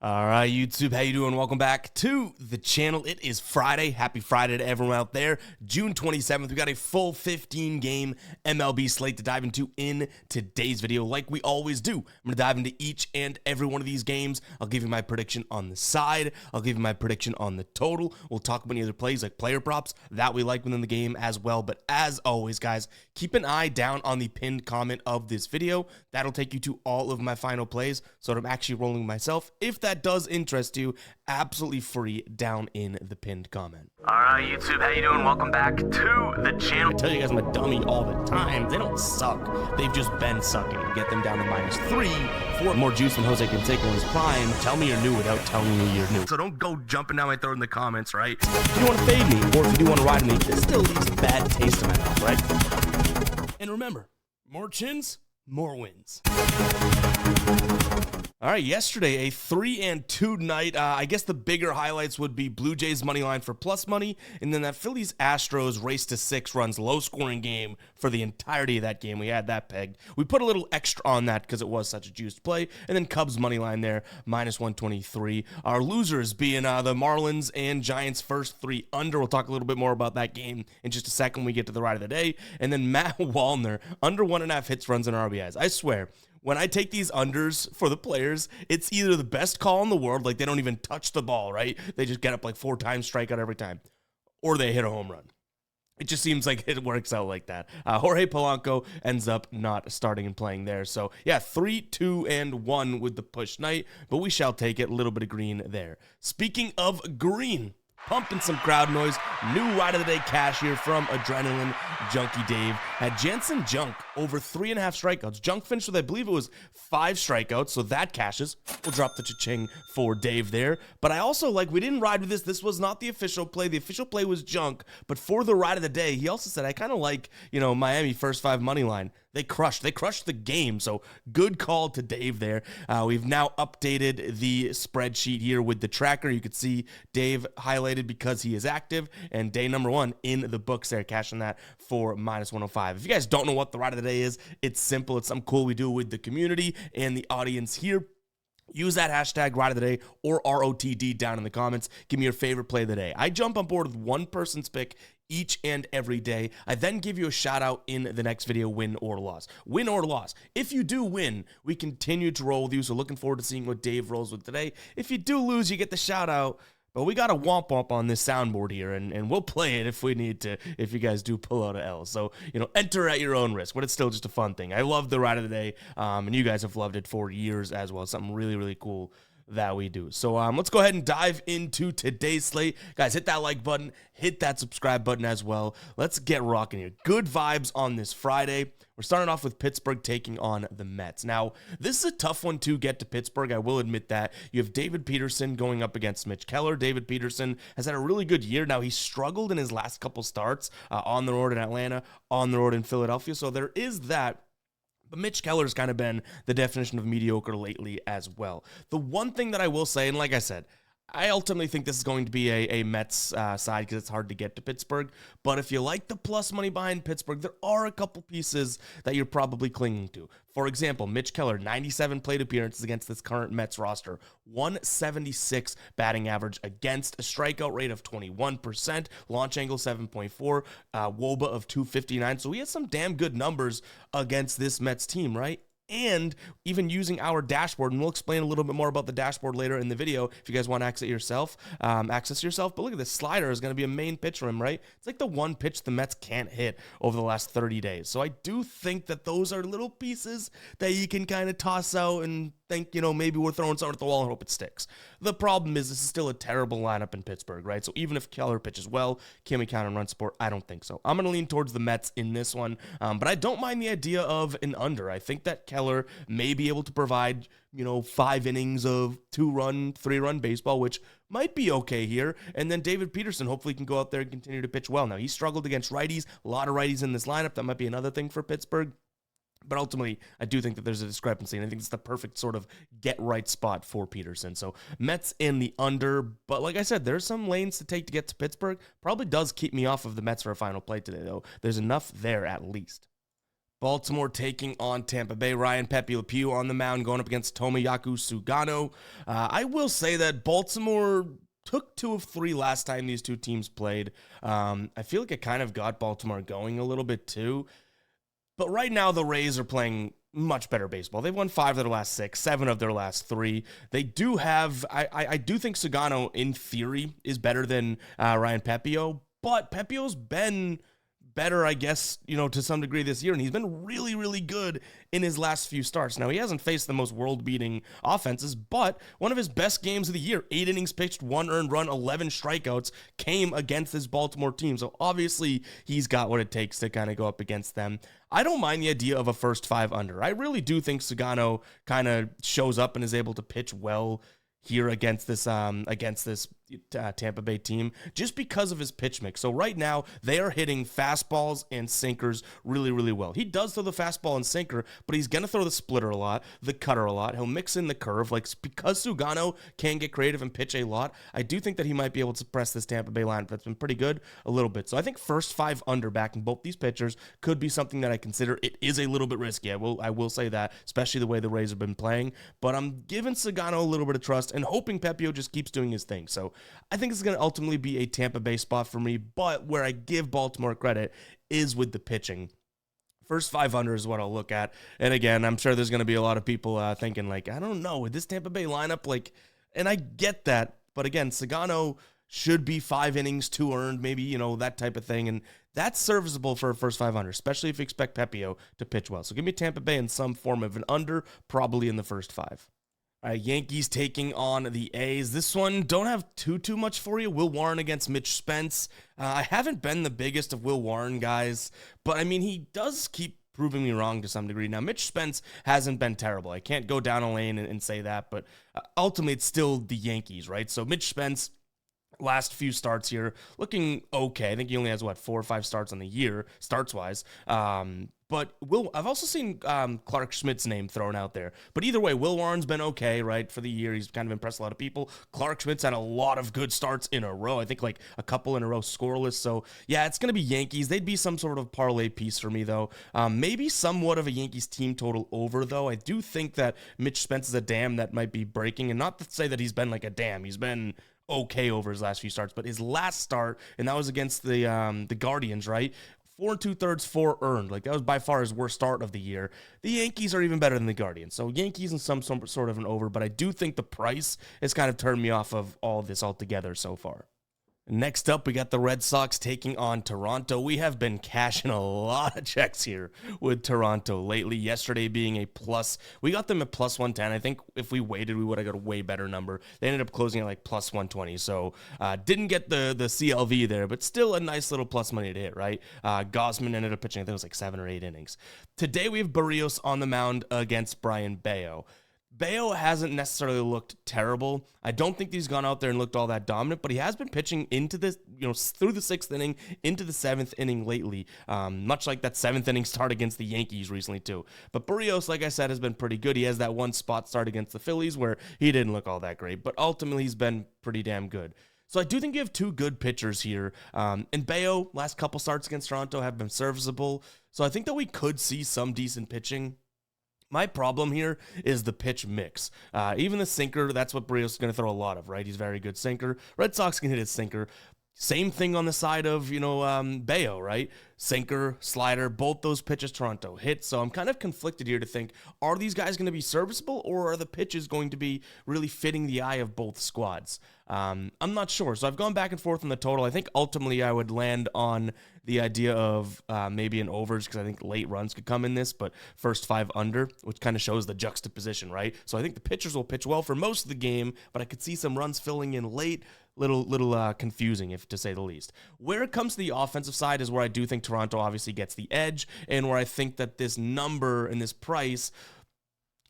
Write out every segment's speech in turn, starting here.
All right, YouTube, how you doing? Welcome back to the channel. It is Friday. Happy Friday to everyone out there. June 27th, we got a full 15-game MLB slate to dive into in today's video. Like we always do, I'm going to dive into each and every one of these games. I'll give you my prediction on the side. I'll give you my prediction on the total. We'll talk about any other plays like player props that we like within the game as well. But as always, guys, keep an eye down on the pinned comment of this video. That'll take you to all of my final plays. So I'm actually rolling myself. If that does interest you, absolutely free down in the pinned comment. All right, YouTube, how you doing? Welcome back to the channel. I tell you guys I'm a dummy all the time. They don't suck. They've just been sucking. Get them down to -3 for more juice than Jose Canseco in his prime. Tell me you're new without telling me you're new. So don't go jumping down my throat in the comments, right? If you want to fade me, or if you do want to ride me, this still leaves a bad taste in my mouth, right? And remember, more chins, more wins. All right, yesterday, a 3-2 night. I guess the bigger highlights would be Blue Jays money line for plus money, and then that Phillies-Astros race to 6 runs, low-scoring game for the entirety of that game. We had that pegged. We put a little extra on that because it was such a juiced play, and then Cubs money line there, -123. Our losers being the Marlins and Giants first 3 under. We'll talk a little bit more about that game in just a second when we get to the ride of the day. And then Matt Wallner, under 1.5 hits, runs, and RBIs. I swear, when I take these unders for the players, it's either the best call in the world, like they don't even touch the ball, right? They just get up like 4 times, strikeout every time, or they hit a home run. It just seems like it works out like that. Jorge Polanco ends up not starting and playing there. So, yeah, 3, 2, and 1 with the push night, but we shall take it. A little bit of green there. Speaking of green, pumping some crowd noise. New ride of the day cash here from Adrenaline Junkie Dave. Had Jansen Junk over 3.5 strikeouts. Junk finished with, I believe it was 5 strikeouts, so that cashes. We'll drop the cha-ching for Dave there. But I also we didn't ride with this. This was not the official play. The official play was Junk. But for the ride of the day, he also said, I kind of like, Miami first 5 money line. They crushed the game, so good call to Dave there. We've now updated the spreadsheet here with the tracker. You could see Dave highlighted because he is active, and day number 1 in the books there, cashing that for -105. If you guys don't know what the ride of the day is, it's simple. It's something cool we do with the community and the audience here. Use that hashtag ride of the day or ROTD down in the comments. Give me your favorite play of the day. I jump on board with one person's pick each and every day. I then give you a shout out in the next video, win or loss. Win or loss. If you do win, we continue to roll with you. So looking forward to seeing what Dave rolls with today. If you do lose, you get the shout out. But we got a womp womp on this soundboard here, and we'll play it if we need to, if you guys do pull out an L. So, enter at your own risk, but it's still just a fun thing. I love the ride of the day, and you guys have loved it for years as well. Something really, really cool that we do. So let's go ahead and dive into today's slate. Guys, hit that like button, hit that subscribe button as well. Let's get rocking here. Good vibes on this Friday. We're starting off with Pittsburgh taking on the Mets. Now, this is a tough one to get to Pittsburgh. I will admit that. You have David Peterson going up against Mitch Keller. David Peterson has had a really good year. Now, he struggled in his last couple starts on the road in Atlanta, on the road in Philadelphia. So there is that. But Mitch Keller's kind of been the definition of mediocre lately as well. The one thing that I will say, and like I said, I ultimately think this is going to be a Mets side because it's hard to get to Pittsburgh. But if you like the plus money behind Pittsburgh, there are a couple pieces that you're probably clinging to. For example, Mitch Keller, 97 plate appearances against this current Mets roster, 176 batting average against, a strikeout rate of 21%, launch angle 7.4, WOBA of 259. So he has some damn good numbers against this Mets team, right? And even using our dashboard, and we'll explain a little bit more about the dashboard later in the video if you guys want to access yourself. But look at this slider is going to be a main pitch for him, right? It's like the one pitch the Mets can't hit over the last 30 days. So I do think that those are little pieces that you can kind of toss out and think, maybe we're throwing something at the wall and hope it sticks. The problem is this is still a terrible lineup in Pittsburgh, right? So even if Keller pitches well, can we count on run support? I don't think so. I'm going to lean towards the Mets in this one, but I don't mind the idea of an under. I think that Keller may be able to provide, 5 innings of 2-run, 3-run baseball, which might be okay here. And then David Peterson hopefully can go out there and continue to pitch well. Now, he struggled against righties, a lot of righties in this lineup. That might be another thing for Pittsburgh. But ultimately, I do think that there's a discrepancy, and I think it's the perfect sort of get-right spot for Peterson. So Mets in the under, but like I said, there's some lanes to take to get to Pittsburgh. Probably does keep me off of the Mets for a final play today, though. There's enough there at least. Baltimore taking on Tampa Bay. Ryan Pepe Le Pew on the mound going up against Tomoyaku Sugano. I will say that Baltimore took 2 of 3 last time these two teams played. I feel like it kind of got Baltimore going a little bit too. But right now the Rays are playing much better baseball. They've won 5 of their last 6, 7 of their last 3. They do have, I do think Sugano in theory is better than Ryan Pepio, but Pepio's been better, I guess, to some degree this year, and he's been really, really good in his last few starts. Now, he hasn't faced the most world-beating offenses, but one of his best games of the year, 8 innings pitched, 1 earned run, 11 strikeouts, came against this Baltimore team. So obviously, he's got what it takes to kind of go up against them. I don't mind the idea of a first 5 under. I really do think Sugano kind of shows up and is able to pitch well here against this Tampa Bay team just because of his pitch mix. So right now they are hitting fastballs and sinkers really, really well. He does throw the fastball and sinker, but he's gonna throw the splitter a lot, the cutter a lot. He'll mix in the curve, because Sugano can get creative and pitch a lot. I do think that he might be able to suppress this Tampa Bay lineup that's been pretty good a little bit. So I think first 5 under backing both these pitchers could be something that I consider. It is a little bit risky. I will say that, especially the way the Rays have been playing. But I'm giving Sugano a little bit of trust and hoping Pepio just keeps doing his thing. So I think it's going to ultimately be a Tampa Bay spot for me, but where I give Baltimore credit is with the pitching. First 5 under is what I'll look at. And again, I'm sure there's going to be a lot of people thinking, I don't know, with this Tampa Bay lineup, and I get that. But again, Sugano should be 5 innings, 2 earned, maybe, that type of thing. And that's serviceable for a first 5 under, especially if you expect Pepio to pitch well. So give me Tampa Bay in some form of an under, probably in the first 5. Yankees taking on the A's. This one, don't have too much for you. Will Warren against Mitch Spence. I haven't been the biggest of Will Warren guys, but he does keep proving me wrong to some degree. Now, Mitch Spence hasn't been terrible. I can't go down a lane and say that, but ultimately it's still the Yankees, right? So Mitch Spence, last few starts here, looking okay. I think he only has, 4 or 5 starts on the year, starts-wise. But I've also seen Clark Schmidt's name thrown out there. But either way, Will Warren's been okay, right, for the year. He's kind of impressed a lot of people. Clark Schmidt's had a lot of good starts in a row. I think a couple in a row scoreless. So, yeah, it's going to be Yankees. They'd be some sort of parlay piece for me, though. Maybe somewhat of a Yankees team total over, though. I do think that Mitch Spence is a dam that might be breaking. And not to say that he's been like a dam. He's been okay over his last few starts. But his last start, and that was against the Guardians, right? 4 2/3, 4 earned. That was by far his worst start of the year. The Yankees are even better than the Guardians. So Yankees in some sort of an over, but I do think the price has kind of turned me off of all of this altogether so far. Next up, we got the Red Sox taking on Toronto. We have been cashing a lot of checks here with Toronto lately. Yesterday being a plus. We got them at plus 110. I think if we waited, we would have got a way better number. They ended up closing at plus 120. So didn't get the CLV there, but still a nice little plus money to hit, right? Gosman ended up pitching, I think it was 7 or 8 innings. Today we have Barrios on the mound against Brian Bayo. Bayo hasn't necessarily looked terrible. I don't think he's gone out there and looked all that dominant, but he has been pitching into this, through the 6th inning, into the 7th inning lately, much like that 7th inning start against the Yankees recently too. But Barrios, like I said, has been pretty good. He has that one spot start against the Phillies where he didn't look all that great, but ultimately he's been pretty damn good. So I do think you have 2 good pitchers here. And Bayo, last couple starts against Toronto have been serviceable. So I think that we could see some decent pitching. My problem here is the pitch mix. Even the sinker, that's what Barrios is going to throw a lot of, right? He's a very good sinker. Red Sox can hit his sinker. Same thing on the side of, Bayo, right? Sinker, slider, both those pitches Toronto hit. So I'm kind of conflicted here to think, are these guys going to be serviceable or are the pitches going to be really fitting the eye of both squads? I'm not sure. So I've gone back and forth on the total. I think ultimately I would land on the idea of maybe an overs because I think late runs could come in this, but first 5 under, which kind of shows the juxtaposition, right? So I think the pitchers will pitch well for most of the game, but I could see some runs filling in late. Little confusing, if to say the least. Where it comes to the offensive side is where I do think Toronto obviously gets the edge, and where I think that this number and this price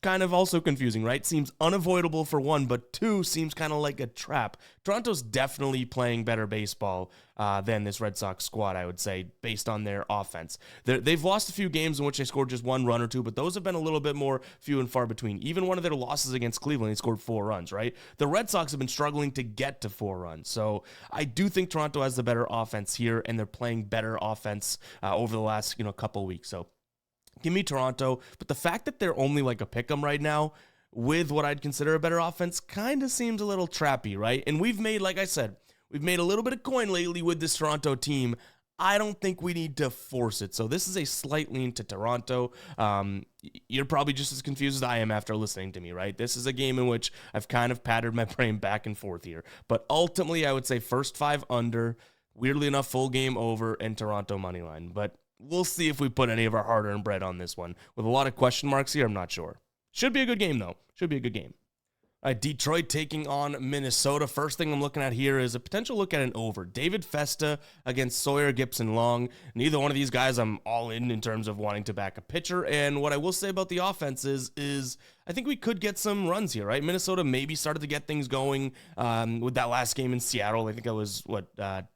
kind of also confusing, right? Seems unavoidable for 1, but 2 seems kind of like a trap. Toronto's definitely playing better baseball than this Red Sox squad, I would say, based on their offense. They've lost a few games in which they scored just 1 run or 2, but those have been a little bit more few and far between. Even one of their losses against Cleveland, they scored 4 runs, right? The Red Sox have been struggling to get to 4 runs. So I do think Toronto has the better offense here, and they're playing better offense over the last couple weeks. So Give me Toronto, but the fact that they're only like a pick'em right now with what I'd consider a better offense kind of seems a little trappy, right? And we've made, like I said, we've made a little bit of coin lately with this Toronto team. I don't think we need to force it. So this is a slight lean to Toronto. You're probably just as confused as I am after listening to me, right? This is a game in which I've kind of pattered my brain back and forth here. But ultimately, I would say first 5 under, weirdly enough, full game over, and Toronto money line. But we'll see if we put any of our hard-earned bread on this one. With a lot of question marks here, I'm not sure. Should be a good game, though. Should be a good game. Detroit taking on Minnesota. First thing I'm looking at here is a potential look at an over. David Festa against Sawyer Gipson-Long. Neither one of these guys I'm all in terms of wanting to back a pitcher. And what I will say about the offense is I think we could get some runs here, right? Minnesota maybe started to get things going with that last game in Seattle. I think it was,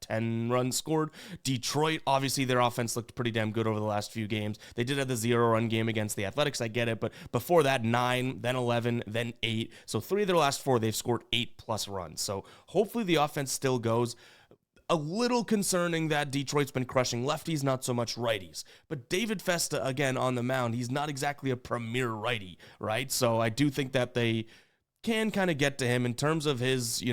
10 runs scored. Detroit, obviously their offense looked pretty damn good over the last few games. They did have the 0-run game against the Athletics, I get it. But before that, 9, then 11, then 8. So 3 of their last 4, they've scored 8+ runs. So hopefully the offense still goes. A little concerning that Detroit's been crushing lefties, not so much righties. But David Festa, again, on the mound, he's not exactly a premier righty, right? So I do think that they can kind of get to him in terms of his,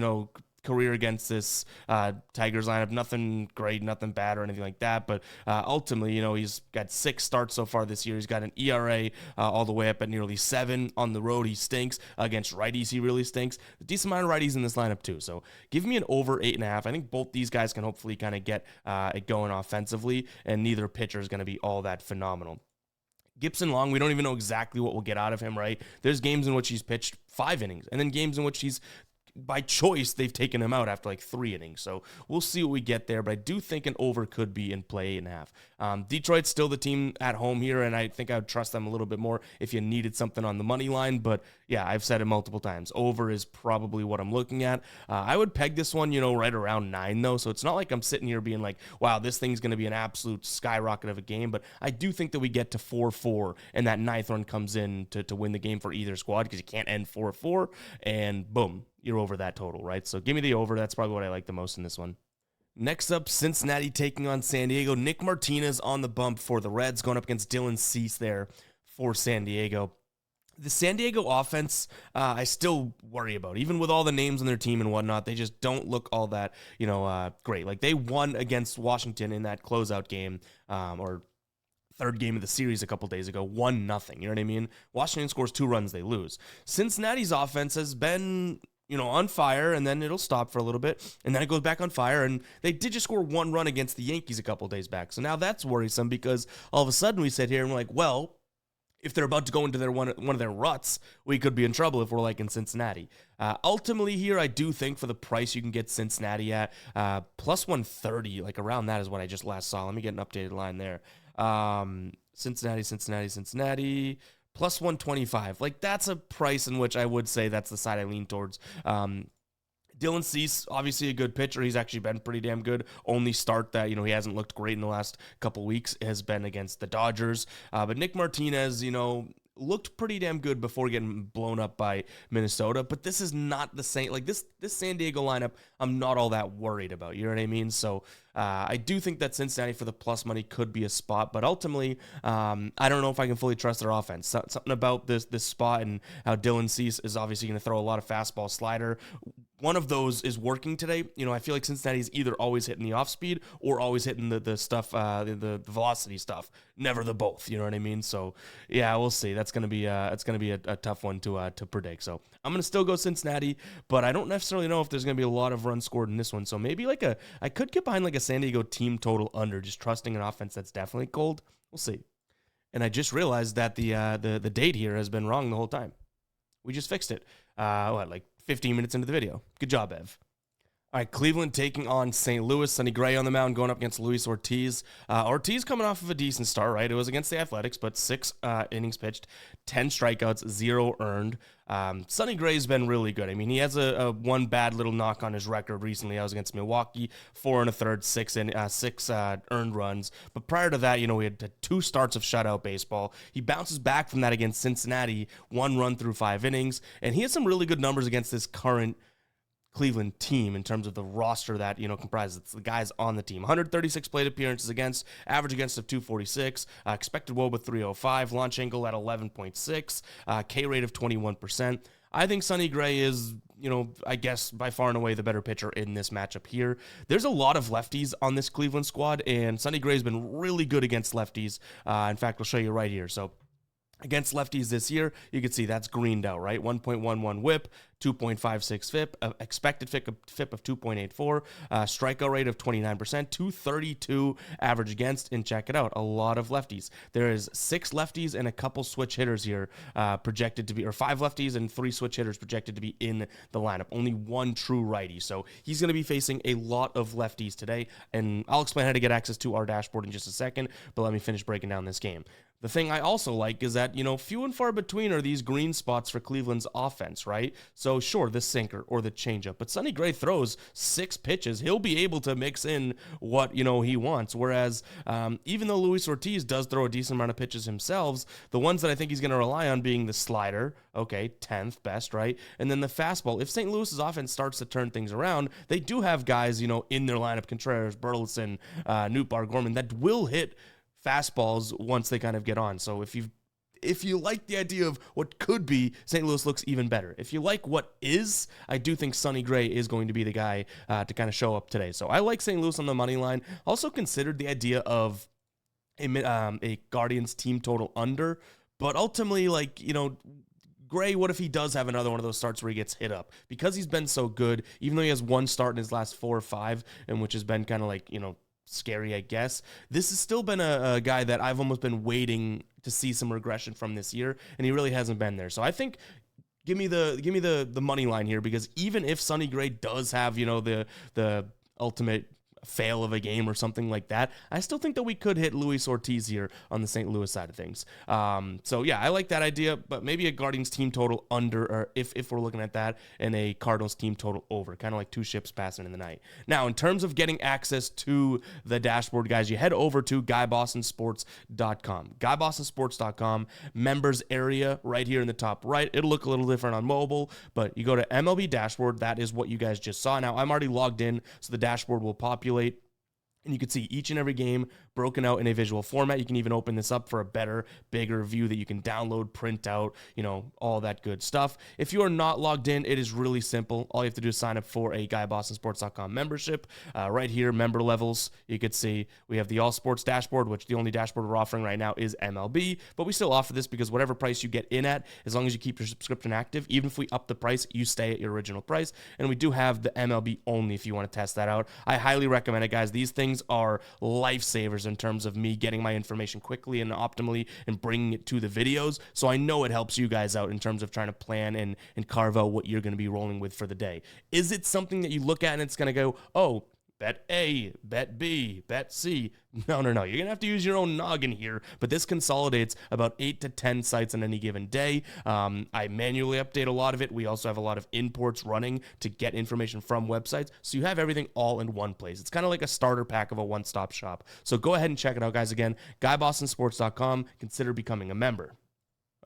career against this Tigers lineup. Nothing great, nothing bad or anything like that. But ultimately, he's got 6 starts so far this year. He's got an ERA all the way up at nearly 7. On the road, he stinks. Against righties, he really stinks. A decent amount of righties in this lineup, too. So give me an over 8.5. I think both these guys can hopefully kind of get it going offensively, and neither pitcher is going to be all that phenomenal. Gipson-Long, we don't even know exactly what we'll get out of him, right? There's games in which he's pitched 5 innings, and then games in which he's by choice, they've taken him out after like 3 innings. So we'll see what we get there, but I do think an over could be in play 8.5. Detroit's still the team at home here, and I think I would trust them a little bit more if you needed something on the money line. But yeah, I've said it multiple times. Over is probably what I'm looking at. I would peg this one, right around 9, though. So it's not like I'm sitting here being like, wow, this thing's going to be an absolute skyrocket of a game. But I do think that we get to 4-4, and that 9th run comes in to win the game for either squad, because you can't end 4-4, and boom, you're over that total, right? So give me the over. That's probably what I like the most in this one. Next up, Cincinnati taking on San Diego. Nick Martinez on the bump for the Reds, going up against Dylan Cease there for San Diego. The San Diego offense, I still worry about. Even with all the names on their team and whatnot, they just don't look all that, great. Like, they won against Washington in that closeout game, or third game of the series a couple days ago, 1-0. You know what I mean? Washington scores 2 runs, they lose. Cincinnati's offense has been on fire, and then it'll stop for a little bit, and then it goes back on fire, and they did just score 1 run against the Yankees a couple days back. So now that's worrisome, because all of a sudden we sit here and we're like, well, if they're about to go into their one of their ruts, we could be in trouble if we're like in Cincinnati. Ultimately here, I do think for the price you can get Cincinnati at, plus 130, like around that is what I just last saw. Let me get an updated line there. Cincinnati, plus 125. Like, that's a price in which I would say that's the side I lean towards. Dylan Cease, obviously a good pitcher. He's actually been pretty damn good. Only start that, he hasn't looked great in the last couple weeks has been against the Dodgers. But Nick Martinez, looked pretty damn good before getting blown up by Minnesota. But this is not the same. Like, this San Diego lineup, I'm not all that worried about. You know what I mean? So I do think that Cincinnati for the plus money could be a spot. But ultimately, I don't know if I can fully trust their offense. Something about this spot and how Dylan Cease is obviously going to throw a lot of fastball slider. One of those is working today. I feel like Cincinnati's either always hitting the off speed or always hitting the stuff, the velocity stuff. Never the both. You know what I mean? So yeah, we'll see. That's gonna be a tough one to predict. So I'm gonna still go Cincinnati, but I don't necessarily know if there's gonna be a lot of runs scored in this one. So maybe I could get behind like a San Diego team total under, just trusting an offense that's definitely cold. We'll see. And I just realized that the date here has been wrong the whole time. We just fixed it. 15 minutes into the video. Good job, Ev. All right, Cleveland taking on St. Louis. Sonny Gray on the mound going up against Luis Ortiz. Ortiz coming off of a decent start, right? It was against the Athletics, but 6 innings pitched, 10 strikeouts, 0 earned. Sonny Gray's been really good. I mean, he has a one bad little knock on his record recently. I was against Milwaukee, 4 1/3, 6 earned runs. But prior to that, we had 2 starts of shutout baseball. He bounces back from that against Cincinnati, 1 run through 5 innings, and he has some really good numbers against this current Cleveland team in terms of the roster that, comprises. It's the guys on the team. 136 plate appearances against, average against of 246, expected WOBA 305, launch angle at 11.6, K rate of 21%. I think Sonny Gray is, I guess by far and away the better pitcher in this matchup here. There's a lot of lefties on this Cleveland squad, and Sonny Gray's been really good against lefties. In fact, I'll show you right here. So against lefties this year, you can see that's greened out, right? 1.11 whip, 2.56 FIP, expected FIP of 2.84, strikeout rate of 29%, 232 average against, and check it out, a lot of lefties. There is 6 lefties and a couple switch hitters here projected to be, or 5 lefties and 3 switch hitters projected to be in the lineup. Only 1 true righty, so he's going to be facing a lot of lefties today, and I'll explain how to get access to our dashboard in just a second, but let me finish breaking down this game. The thing I also like is that, few and far between are these green spots for Cleveland's offense, right? So sure, the sinker or the changeup, but Sonny Gray throws 6 pitches. He'll be able to mix in what, he wants. Whereas even though Luis Ortiz does throw a decent amount of pitches himself, the ones that I think he's going to rely on being the slider, okay, 10th best, right? And then the fastball. If St. Louis's offense starts to turn things around, they do have guys, in their lineup, Contreras, Burleson, Nootbaar, Gorman, that will hit fastballs once they kind of get on. So if you like the idea of what could be, St. Louis looks even better. If you like what is, I do think Sonny Gray is going to be the guy to kind of show up today. So I like St. Louis on the money line. Also considered the idea of a Guardians team total under, but ultimately, Gray, what if he does have another one of those starts where he gets hit up? Because he's been so good, even though he has 1 start in his last 4 or 5, and which has been kind of scary, I guess. This has still been a guy that I've almost been waiting to see some regression from this year, and he really hasn't been there. So I think give me the money line here, because even if Sonny Gray does have, the ultimate fail of a game or something like that, I still think that we could hit Luis Ortiz here on the St. Louis side of things. So yeah, I like that idea, but maybe a Guardians team total under, or if we're looking at that, and a Cardinals team total over, kind of like 2 ships passing in the night. Now, in terms of getting access to the dashboard, guys, you head over to GuyBostonSports.com. GuyBostonSports.com, members area right here in the top right. It'll look a little different on mobile, but you go to MLB dashboard. That is what you guys just saw. Now, I'm already logged in, so the dashboard will populate, and you can see each and every game broken out in a visual format. You can even open this up for a better, bigger view that you can download, print out, all that good stuff. If you are not logged in, it is really simple. All you have to do is sign up for a GuyBostonSports.com membership. Right here, member levels, you can see we have the All Sports dashboard, which the only dashboard we're offering right now is MLB, but we still offer this because whatever price you get in at, as long as you keep your subscription active, even if we up the price, you stay at your original price. And we do have the MLB only if you want to test that out. I highly recommend it, guys. These things are lifesavers in terms of me getting my information quickly and optimally and bringing it to the videos. So I know it helps you guys out in terms of trying to plan and carve out what you're going to be rolling with for the day. Is it something that you look at and it's going to go, oh, bet A, bet B, bet C? No. You're going to have to use your own noggin here, but this consolidates about 8 to 10 sites on any given day. I manually update a lot of it. We also have a lot of imports running to get information from websites, so you have everything all in one place. It's kind of like a starter pack of a one-stop shop. So go ahead and check it out, guys. Again, GuyBostonSports.com. Consider becoming a member.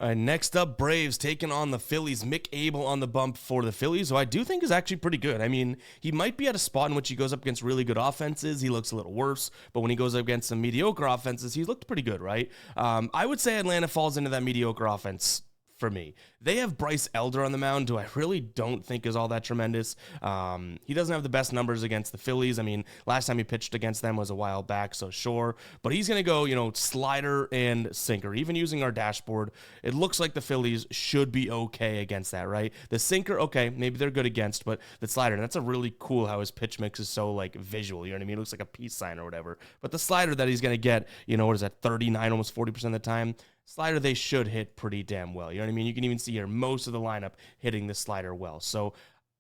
Next up, Braves taking on the Phillies. Mick Abel on the bump for the Phillies, who I do think is actually pretty good. I mean, he might be at a spot in which he goes up against really good offenses. He looks a little worse, but when he goes up against some mediocre offenses, he's looked pretty good, right? I would say Atlanta falls into that mediocre offense for me. They have Bryce Elder on the mound, who I really don't think is all that tremendous. He doesn't have the best numbers against the Phillies. I mean, last time he pitched against them was a while back, so sure. But he's going to go, slider and sinker. Even using our dashboard, it looks like the Phillies should be okay against that, right? The sinker, okay, maybe they're good against, but the slider, and that's a really cool how his pitch mix is so, visual, you know what I mean? It looks like a peace sign or whatever. But the slider that he's going to get, what is that, 39, almost 40% of the time? Slider they should hit pretty damn well. You know what I mean? You can even see here most of the lineup hitting the slider well. So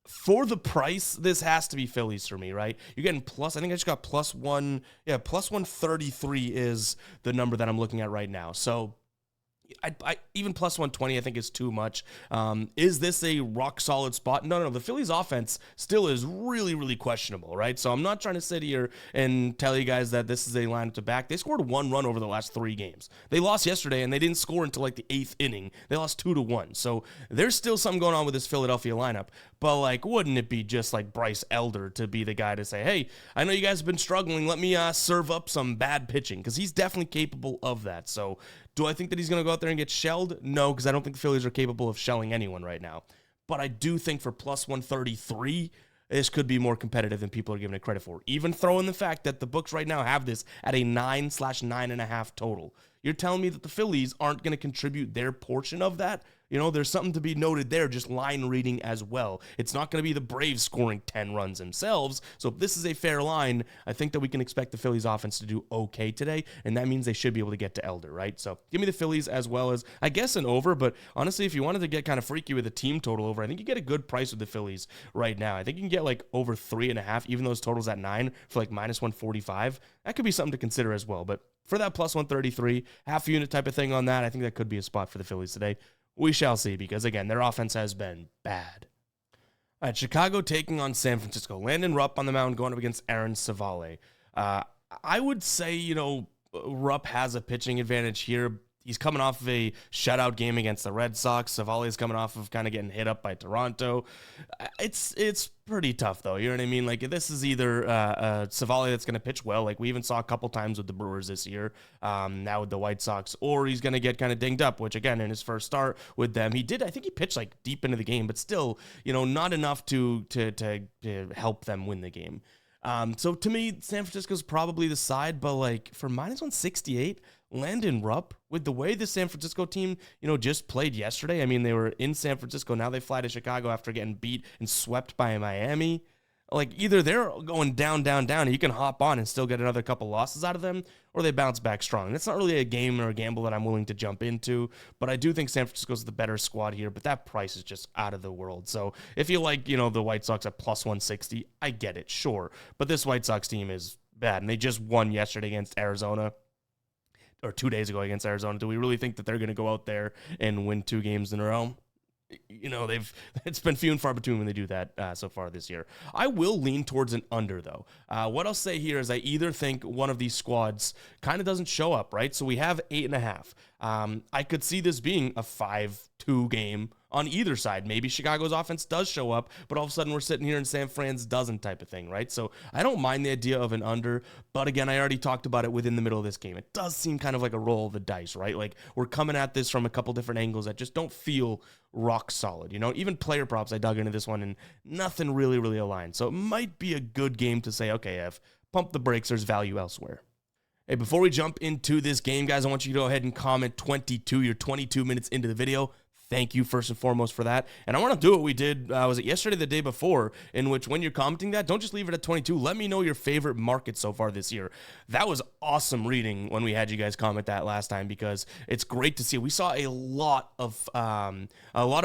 for the price, this has to be Phillies for me, right? You're getting plus, I think I just got plus 133 is the number that I'm looking at right now. So I even plus 120 I think is too much. Is this a rock solid spot? No. The Phillies offense still is really, really questionable, right? So I'm not trying to sit here and tell you guys that this is a lineup to back. They scored 1 run over the last 3 games. They lost yesterday and they didn't score until the 8th inning. They lost 2-1. So there's still something going on with this Philadelphia lineup. but like, wouldn't it be just like Bryce Elder to be the guy to say, hey, I know you guys have been struggling. Let me serve up some bad pitching, because he's definitely capable of that. So do I think that he's going to go out there and get shelled? No, because I don't think the Phillies are capable of shelling anyone right now. But I do think for plus 133, this could be more competitive than people are giving it credit for. Even throw in the fact that the books right now have this at a 9/9.5 total. You're telling me that the Phillies aren't going to contribute their portion of that? You know, there's something to be noted there, just line reading as well. It's not going to be the Braves scoring 10 runs themselves. So if this is a fair line, I think that we can expect the Phillies offense to do okay today, and that means they should be able to get to Elder, right? So give me the Phillies as well as, I guess, an over, but honestly, if you wanted to get kind of freaky with a team total over, I think you get a good price with the Phillies right now. I think you can get like over 3.5, even those totals at 9 for like minus 145. That could be something to consider as well, but for that plus 133, half unit type of thing on that, I think that could be a spot for the Phillies today. We shall see, because, again, their offense has been bad. All right, Chicago taking on San Francisco. Landon Rupp on the mound going up against Aaron Savale. I would say, you know, Rupp has a pitching advantage here. He's coming off of a shutout game against the Red Sox. Savale is coming off of kind of getting hit up by Toronto. It's pretty tough, though. You know what I mean? Like, this is either Savale that's going to pitch well, like we even saw a couple times with the Brewers this year, now with the White Sox, or he's going to get kind of dinged up, which, again, in his first start with them, he did. I think he pitched, like, deep into the game, but still, you know, not enough to help them win the game. So, to me, San Francisco's probably the side, but, like, for minus 168, Landon Rupp, with the way the San Francisco team, you know, just played yesterday. I mean, they were in San Francisco. Now they fly to Chicago after getting beat and swept by Miami. Like, either they're going down, and you can hop on and still get another couple losses out of them, or they bounce back strong. That's not really a game or a gamble that I'm willing to jump into, but I do think San Francisco's the better squad here, but that price is just out of the world. So if you like, you know, the White Sox at plus 160, I get it, sure. But this White Sox team is bad, and they just won yesterday against Arizona. Or 2 days ago against Arizona. Do we really think that they're going to go out there and win 2 games in a row? You know, it's been few and far between when they do that so far this year. I will lean towards an under, though. What I'll say here is I either think one of these squads kind of doesn't show up, right? So we have 8.5. I could see this being a 5-2 game on either side. Maybe Chicago's offense does show up, but all of a sudden we're sitting here in San Fran's doesn't type of thing, right? So I don't mind the idea of an under, but again, I already talked about it within the middle of this game. It does seem kind of like a roll of the dice, right? Like, we're coming at this from a couple different angles that just don't feel rock solid, you know? Even player props, I dug into this one, and nothing really aligned. So it might be a good game to say, okay, pump the brakes, there's value elsewhere. Hey, before we jump into this game, guys, I want you to go ahead and comment 22. You're 22 minutes into the video. Thank you first and foremost for that. And I want to do what we did, was it yesterday, the day before, in which when you're commenting that, don't just leave it at 22. Let me know your favorite market so far this year. That was awesome reading when we had you guys comment that last time, because it's great to see. We saw a lot of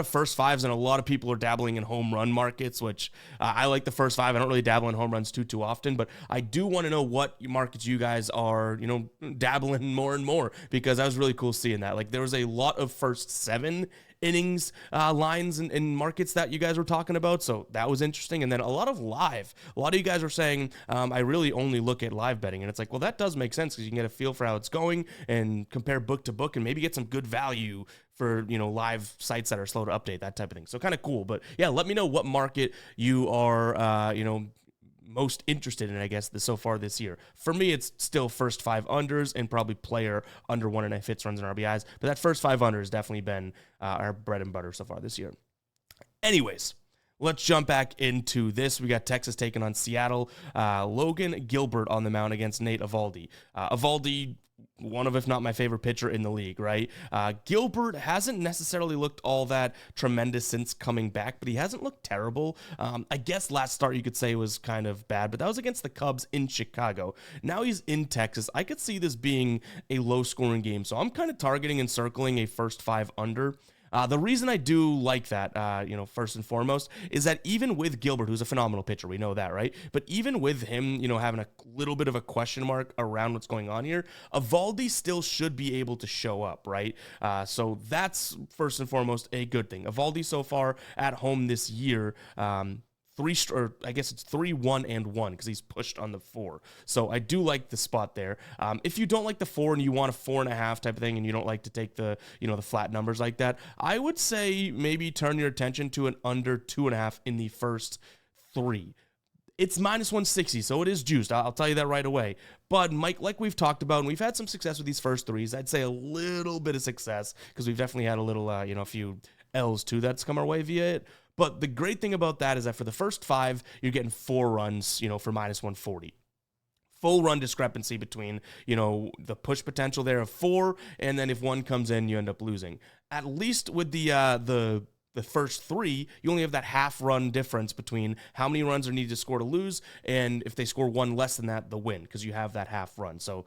first fives, and a lot of people are dabbling in home run markets, which I like the first five. I don't really dabble in home runs too often, but I do want to know what markets you guys are, you know, dabbling more and more, because that was really cool seeing that. Like, there was a lot of first 7 innings lines and markets that you guys were talking about, so that was interesting. And then a lot of live. A lot of you guys were saying, I really only look at live betting, and it's like, well, that does make sense, because you can get a feel for how it's going and compare book to book and maybe get some good value for, you know, live sites that are slow to update, that type of thing. So kind of cool. But yeah, let me know what market you are, you know, most interested in, I guess, so far this year. For me, it's still first 5 unders and probably player under 1.5 hits, runs, and RBIs. But that first 5 under has definitely been our bread and butter so far this year. Anyways, let's jump back into this. We got Texas taking on Seattle. Logan Gilbert on the mound against Nate Eovaldi. Eovaldi, one of, if not my favorite pitcher in the league, right? Gilbert hasn't necessarily looked all that tremendous since coming back, but he hasn't looked terrible. I guess last start you could say was kind of bad, but that was against the Cubs in Chicago. Now he's in Texas. I could see this being a low-scoring game, so I'm kind of targeting and circling a first 5 under. The reason I do like that, you know, first and foremost, is that even with Gilbert, who's a phenomenal pitcher, we know that, right? But even with him, you know, having a little bit of a question mark around what's going on here, Eovaldi still should be able to show up, right? So that's first and foremost a good thing. Eovaldi so far at home this year, or I guess it's 3, 1, and 1 because he's pushed on the 4. So I do like the spot there. If you don't like the 4 and you want a 4.5 type of thing and you don't like to take the, the flat numbers like that, I would say maybe turn your attention to an under 2.5 in the first 3. It's minus 160, so it is juiced. I'll tell you that right away. But Mike, like we've talked about, and we've had some success with these first 3s. I'd say a little bit of success because we've definitely had a little, a few L's too that's come our way via it. But the great thing about that is that for the first 5, you're getting 4 runs, for minus 140. Full run discrepancy between, the push potential there of 4, and then if 1 comes in, you end up losing. At least with the first 3, you only have that half run difference between how many runs are needed to score to lose, and if they score 1 less than that, the win, because you have that half run. So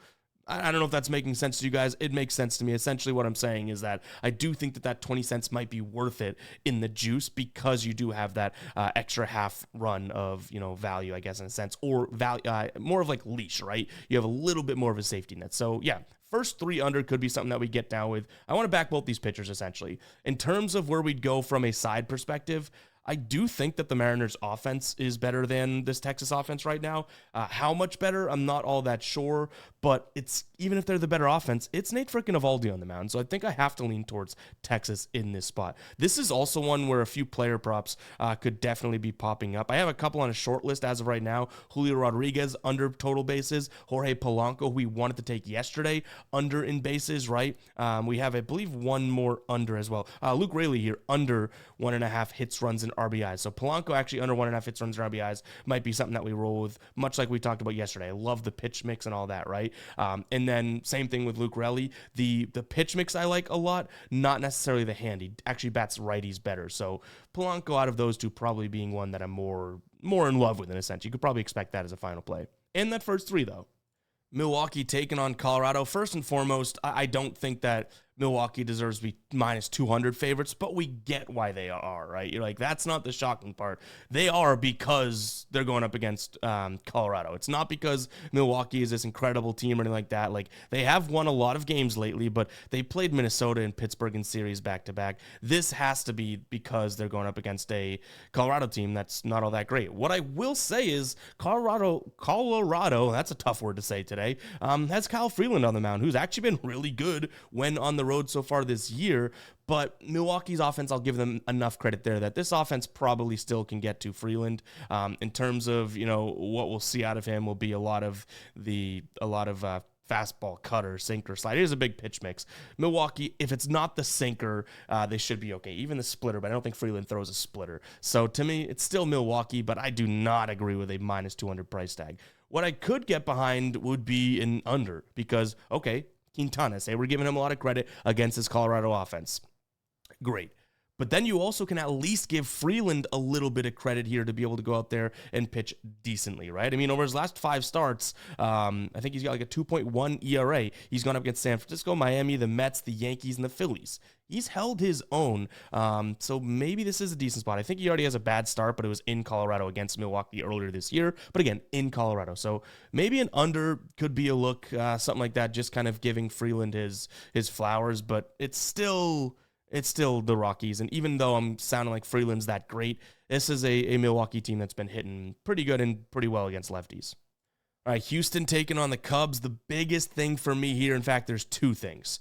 I don't know if that's making sense to you guys. It makes sense to me. Essentially what I'm saying is that I do think that 20 cents might be worth it in the juice because you do have that extra half run of, value, I guess, in a sense, or value, more of like leash, right? You have a little bit more of a safety net. So yeah, first 3 under could be something that we get down with. I want to back both these pitchers, essentially. In terms of where we'd go from a side perspective, I do think that the Mariners offense is better than this Texas offense right now. How much better? I'm not all that sure, but it's even if they're the better offense, it's Nate freaking Eovaldi on the mound. So I think I have to lean towards Texas in this spot. This is also one where a few player props could definitely be popping up. I have a couple on a short list as of right now. Julio Rodriguez under total bases. Jorge Polanco, who we wanted to take yesterday, under in bases, right? We have, I believe, one more under as well. Luke Raley here, under 1.5 hits, runs, and RBIs. So Polanco actually under 1.5 hits, runs, and RBIs might be something that we roll with, much like we talked about yesterday. I love the pitch mix and all that, right? And then same thing with Luke Raley. The pitch mix I like a lot, not necessarily the hand. He actually bats righties better. So Polanco out of those two probably being one that I'm more in love with in a sense. You could probably expect that as a final play. In that first 3, though, Milwaukee taking on Colorado. First and foremost, I don't think that Milwaukee deserves to be minus 200 favorites, but we get why they are, right? You're like, that's not the shocking part. They are because they're going up against Colorado. It's not because Milwaukee is this incredible team or anything like that. Like, they have won a lot of games lately, but they played Minnesota and Pittsburgh in series back-to-back. This has to be because they're going up against a Colorado team that's not all that great. What I will say is Colorado, that's a tough word to say today, has Kyle Freeland on the mound, who's actually been really good when on the road so far this year. But Milwaukee's offense, I'll give them enough credit there that this offense probably still can get to Freeland. In terms of, what we'll see out of him will be a lot of fastball, cutter, sinker, slider. It is a big pitch mix. Milwaukee, if it's not the sinker, they should be okay. Even the splitter, but I don't think Freeland throws a splitter. So to me, it's still Milwaukee, but I do not agree with a minus 200 price tag. What I could get behind would be an under because, okay, Quintana, say we're giving him a lot of credit against this Colorado offense. Great. But then you also can at least give Freeland a little bit of credit here to be able to go out there and pitch decently, right? I mean, over his last 5 starts, I think he's got like a 2.1 ERA. He's gone up against San Francisco, Miami, the Mets, the Yankees, and the Phillies. He's held his own, so maybe this is a decent spot. I think he already has a bad start, but it was in Colorado against Milwaukee earlier this year. But again, in Colorado. So maybe an under could be a look, something like that, just kind of giving Freeland his flowers. But it's still the Rockies. And even though I'm sounding like Freeland's that great, this is a Milwaukee team that's been hitting pretty good and pretty well against lefties. All right, Houston taking on the Cubs. The biggest thing for me here, in fact, there's 2 things.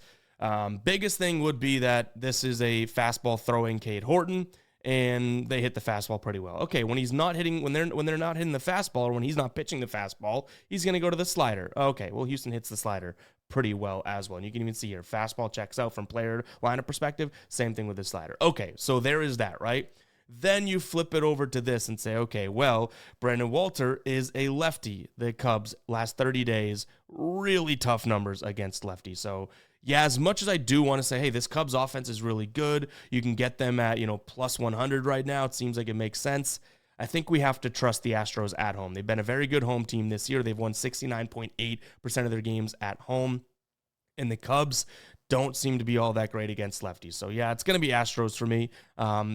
Biggest thing would be that this is a fastball throwing Cade Horton, and they hit the fastball pretty well. Okay, when he's not hitting, when they're not hitting the fastball, or when he's not pitching the fastball, he's going to go to the slider. Okay, well, Houston hits the slider pretty well as well. And you can even see here, fastball checks out from player lineup perspective. Same thing with the slider. Okay, so there is that, right? Then you flip it over to this and say, okay, well, Brandon Walter is a lefty. The Cubs, last 30 days, really tough numbers against lefties. So, yeah, as much as I do want to say, hey, this Cubs offense is really good, you can get them at, plus 100 right now. It seems like it makes sense. I think we have to trust the Astros at home. They've been a very good home team this year. They've won 69.8% of their games at home. And the Cubs don't seem to be all that great against lefties. So yeah, it's going to be Astros for me.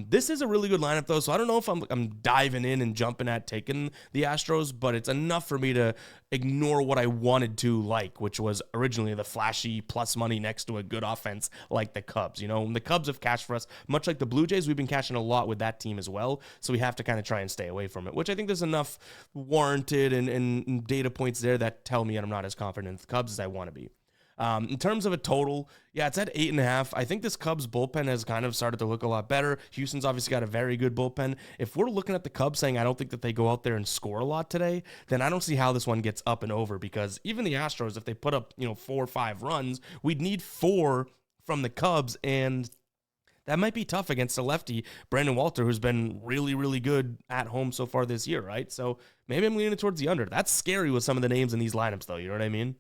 This is a really good lineup though, so I don't know if I'm diving in and jumping at taking the Astros, but it's enough for me to ignore what I wanted to like, which was originally the flashy plus money next to a good offense like the Cubs. You know, the Cubs have cashed for us, much like the Blue Jays. We've been cashing a lot with that team as well, so we have to kind of try and stay away from it, which I think there's enough warranted and data points there that tell me I'm not as confident in the Cubs as I want to be. In terms of a total, yeah, it's at 8.5. I think this Cubs bullpen has kind of started to look a lot better. Houston's obviously got a very good bullpen. If we're looking at the Cubs saying I don't think that they go out there and score a lot today, then I don't see how this one gets up and over, because even the Astros, if they put up, 4 or 5 runs, we'd need 4 from the Cubs, and that might be tough against a lefty, Brandon Walter, who's been really, really good at home so far this year, right? So maybe I'm leaning towards the under. That's scary with some of the names in these lineups, though. You know what I mean?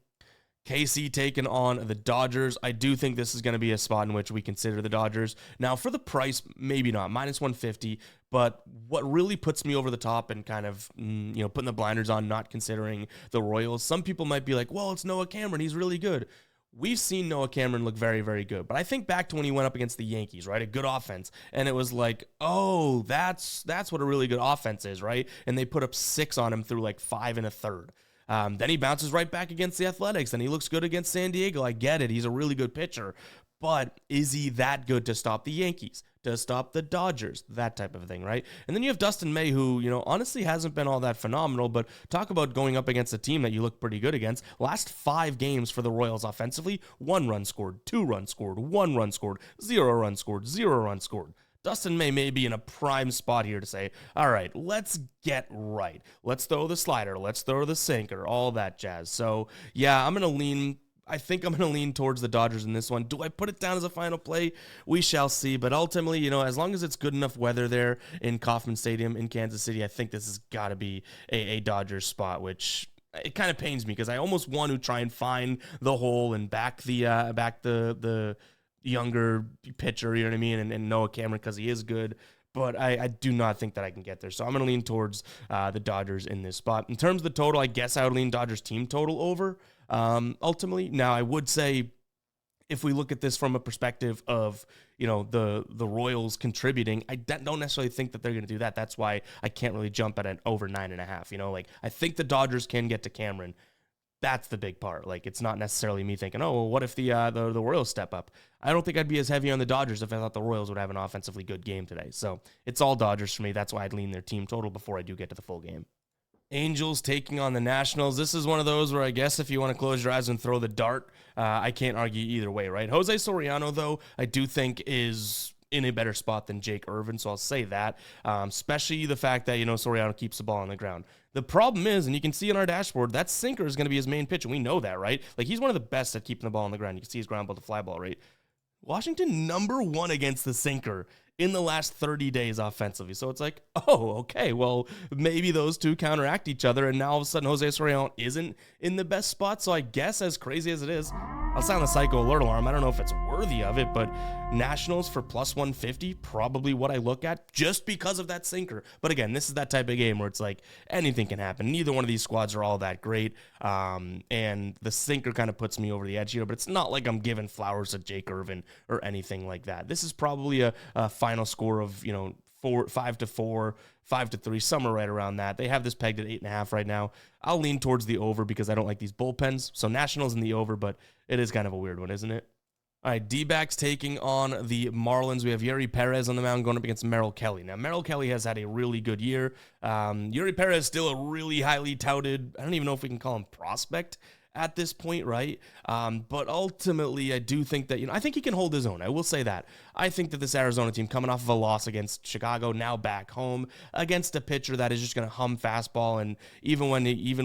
KC taking on the Dodgers. I do think this is going to be a spot in which we consider the Dodgers. Now, for the price, maybe not, minus 150, but what really puts me over the top and kind of, putting the blinders on, not considering the Royals, some people might be like, well, it's Noah Cameron, he's really good. We've seen Noah Cameron look very, very good, but I think back to when he went up against the Yankees, right? A good offense, and it was like, oh, that's what a really good offense is, right? And they put up 6 on him through like 5 1/3. Then he bounces right back against the Athletics, and he looks good against San Diego. I get it. He's a really good pitcher. But is he that good to stop the Yankees, to stop the Dodgers, that type of thing, right? And then you have Dustin May, who, honestly hasn't been all that phenomenal, but talk about going up against a team that you look pretty good against. Last 5 games for the Royals offensively, 1 run scored, 2 runs scored, 1 run scored, 0 runs scored, 0 runs scored. Dustin may be in a prime spot here to say, all right, let's get right. Let's throw the slider. Let's throw the sinker, all that jazz. So, yeah, I think I'm going to lean towards the Dodgers in this one. Do I put it down as a final play? We shall see. But ultimately, as long as it's good enough weather there in Kauffman Stadium in Kansas City, I think this has got to be a Dodgers spot, which it kind of pains me because I almost want to try and find the hole and back the younger pitcher, you know what I mean, and Noah Cameron because he is good, but I do not think that I can get there. So I'm going to lean towards the Dodgers in this spot. In terms of the total, I guess I would lean Dodgers team total over ultimately. Now, I would say if we look at this from a perspective of, the Royals contributing, I don't necessarily think that they're going to do that. That's why I can't really jump at an over 9.5. I think the Dodgers can get to Cameron. That's the big part. It's not necessarily me thinking, oh, well, what if the Royals step up? I don't think I'd be as heavy on the Dodgers if I thought the Royals would have an offensively good game today. So it's all Dodgers for me. That's why I'd lean their team total before I do get to the full game. Angels taking on the Nationals. This is one of those where I guess if you want to close your eyes and throw the dart, I can't argue either way, right? Jose Soriano, though, I do think is in a better spot than Jake Irvin, so I'll say that, especially the fact that, Soriano keeps the ball on the ground. The problem is, and you can see on our dashboard, that sinker is going to be his main pitch, and we know that, right? He's one of the best at keeping the ball on the ground. You can see his ground ball to fly ball rate. Washington #1 against the sinker in the last 30 days offensively. So it's like, oh, okay, well, maybe those two counteract each other, and now all of a sudden Jose Soriano isn't in the best spot. So I guess, as crazy as it is, I'll sound the psycho alert alarm. I don't know if it's worthy of it, but Nationals for plus 150, probably what I look at just because of that sinker. But again, this is that type of game where it's like anything can happen. Neither one of these squads are all that great. And the sinker kind of puts me over the edge here, but it's not like I'm giving flowers to Jake Irvin or anything like that. This is probably a final score of, 5-4, 5-3, somewhere right around that. They have this pegged at 8.5 right now. I'll lean towards the over because I don't like these bullpens. So Nationals in the over, but it is kind of a weird one, isn't it? All right, D-backs taking on the Marlins. We have Yuri Perez on the mound going up against Merrill Kelly. Now, Merrill Kelly has had a really good year. Yuri Perez still a really highly touted, I don't even know if we can call him prospect at this point, right? But ultimately, I do think that, I think he can hold his own. I will say that. I think that this Arizona team coming off of a loss against Chicago, now back home against a pitcher that is just going to hum fastball, and even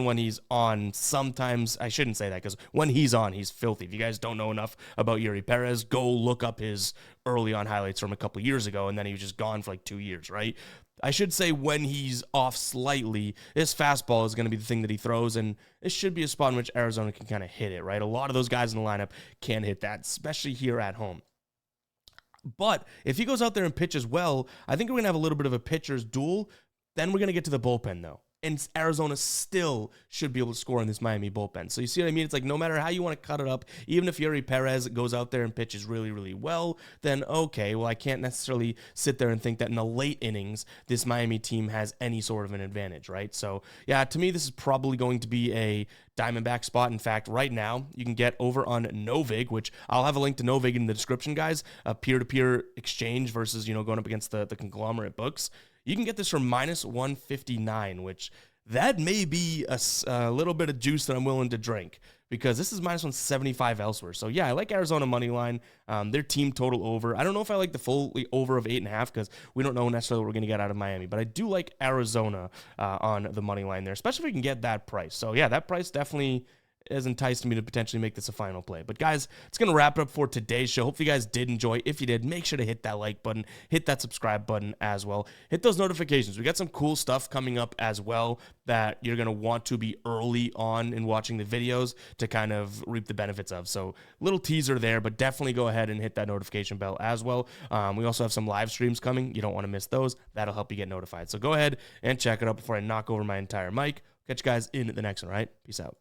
when he's on, sometimes, I shouldn't say that, because when he's on, he's filthy. If you guys don't know enough about Yuri Perez, go look up his early on highlights from a couple years ago, and then he was just gone for like 2 years, right? I should say when he's off slightly, his fastball is going to be the thing that he throws, and it should be a spot in which Arizona can kind of hit it, right? A lot of those guys in the lineup can hit that, especially here at home. But if he goes out there and pitches well, I think we're going to have a little bit of a pitcher's duel. Then we're going to get to the bullpen, though. and Arizona still should be able to score in this Miami bullpen. So you see what I mean? It's like no matter how you want to cut it up, even if Yuri Perez goes out there and pitches really, really well, then okay, well, I can't necessarily sit there and think that in the late innings, this Miami team has any sort of an advantage, right? So yeah, to me, this is probably going to be a Diamondback spot. In fact, right now, you can get over on Novig, which I'll have a link to Novig in the description, guys, a peer-to-peer exchange versus, going up against the conglomerate books. You can get this for minus 159, which that may be a little bit of juice that I'm willing to drink, because this is minus 175 elsewhere. So yeah, I like Arizona money line. Their team total over. I don't know if I like the full over of 8.5, because we don't know necessarily what we're going to get out of Miami, but I do like Arizona on the money line there, especially if we can get that price. So yeah, that price definitely has enticed me to potentially make this a final play. But guys, it's going to wrap it up for today's show. Hopefully you guys did enjoy. If you did, make sure to hit that like button, hit that subscribe button as well. Hit those notifications. We got some cool stuff coming up as well that you're going to want to be early on in watching the videos to kind of reap the benefits of. So little teaser there, but definitely go ahead and hit that notification bell as well. We also have some live streams coming. You don't want to miss those. That'll help you get notified. So go ahead and check it out before I knock over my entire mic. Catch you guys in the next one, all right? Peace out.